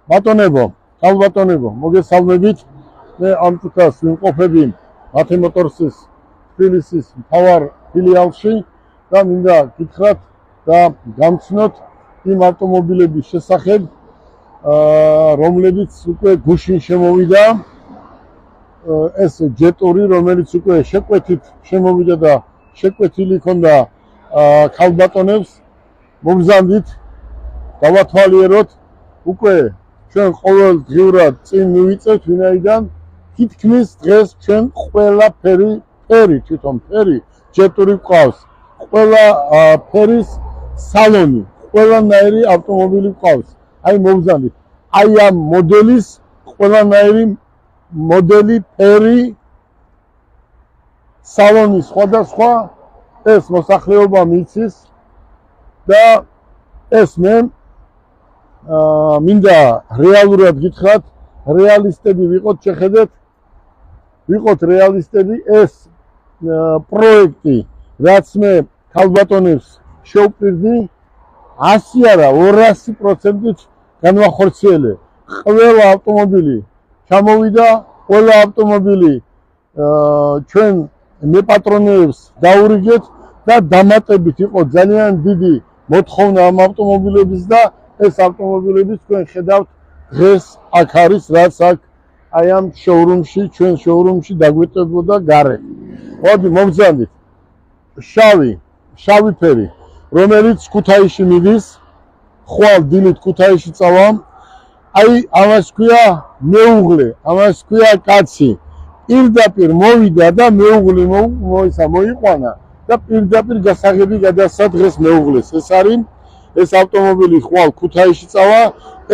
ბატონებო, ხალბატონებო, მოგესალმებით. მე ამ წუთას ვიმყოფები მათე მოტორსის თბილისის მთავარ ფილიალში და მინდა გითხრათ და გამცნოთ იმ ავტომობილების შესახებ, რომლებიც უკვე გუშინ შემოვიდა. ეს ჯეტური, რომელიც უკვე შეკვეთით შემოვიდა და შეკვეთილი ქონდა ხალბატონებს, მოგზავნით, დავათვალიეროთ, უკვე ჩვენ ყოველდღიურად წინ მივიწევთ, ვინაიდან თითქმის დღეს ჩვენ ყველაფერი თვითონ ფერი ჯეტური გვყავს, ყველა ფერის სალონი, ყველანაირი ავტომობილი გვყავს. აი მოგზავნით, აი ამ მოდელის ყველანაირი მოდელი, ფერი, სალონი სხვადასხვა, ეს მოსახლეობა მიცის და ეს მე მინდა რეალურად გითხრათ, რეალისტები ვიყოთ, შეხედეთ, ვიყოთ რეალისტები. ეს პროექტი, რაც მე ხალბატონებს შევპირდი, 100 არა 200%-ით განვახორციელე. ყველა ავტომობილი ჩამოვიდა, ყველა ავტომობილი ჩვენ მეპატრონეებს დაურიგეთ და დამატებით იყო ძალიან დიდი მოთხოვნა ამ ავტომობილების და ეს ავტომობილები თქვენ ხედავთ დღეს აქ არის, რაც აქ აი ამ შოურუმში, ჩვენ შოურუმში დაგვეტებოდა გარეთ. მოდი მოგზავნით. შავი ფერი, რომელიც ქუთაისში მიდის, ხვალ დილით ქუთაისში წავა. აი ამას ქვია მეუღლე, ამას ქვია კაცი. პირდაპირ მოვიდა და მეუღლე მოიყვანა და პირდაპირ გასაღები გადასცა დღეს მეუღლეს. ეს არის ეს ავტომობილი ხვალ ქუთაისში წავა.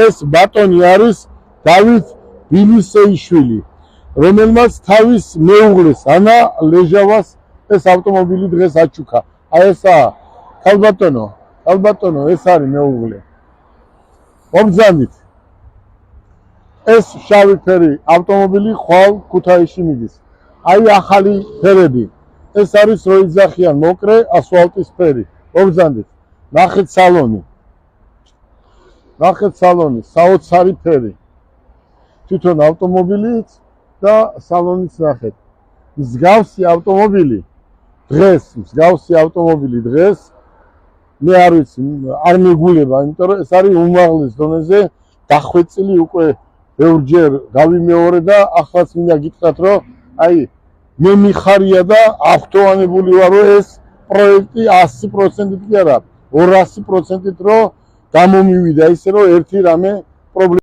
ეს ბატონი არის დავით ბილისეიშვილი, რომელმაც თავის მეუღლეს ანა ლეჟავას ეს ავტომობილი დღეს აჩუქა. აი ესაა ხალბატონო, ეს არის მეუღლე. მოგზავნით. ეს შავი ფერი ავტომობილი ხვალ ქუთაისში მიდის. აი ახალი ფერები. ეს არის რო იძახიან მოკრე ასფალტის ფერი. მოგზავნით. ნახეთ სალონი, საოცარი ფერი. თვითონ ავტომობილიც და სალონიც ნახეთ. მსგავსი ავტომობილი დღეს მე არ ვიცი, არ მეგულება, იმიტომ რომ ეს არის უმაღლეს დონეზე დახვეწილი, უკვე ბევრჯერ გავიმეორე და ახლაც მინდა გითხრათ, რომ აი მე მიხარია და აღტოვანებული ვარ, რომ ეს პროექტი 100%-ით კი არა, 200%-ით რომ გამომივიდა, ისე რომ ერთი რამე პრობლემა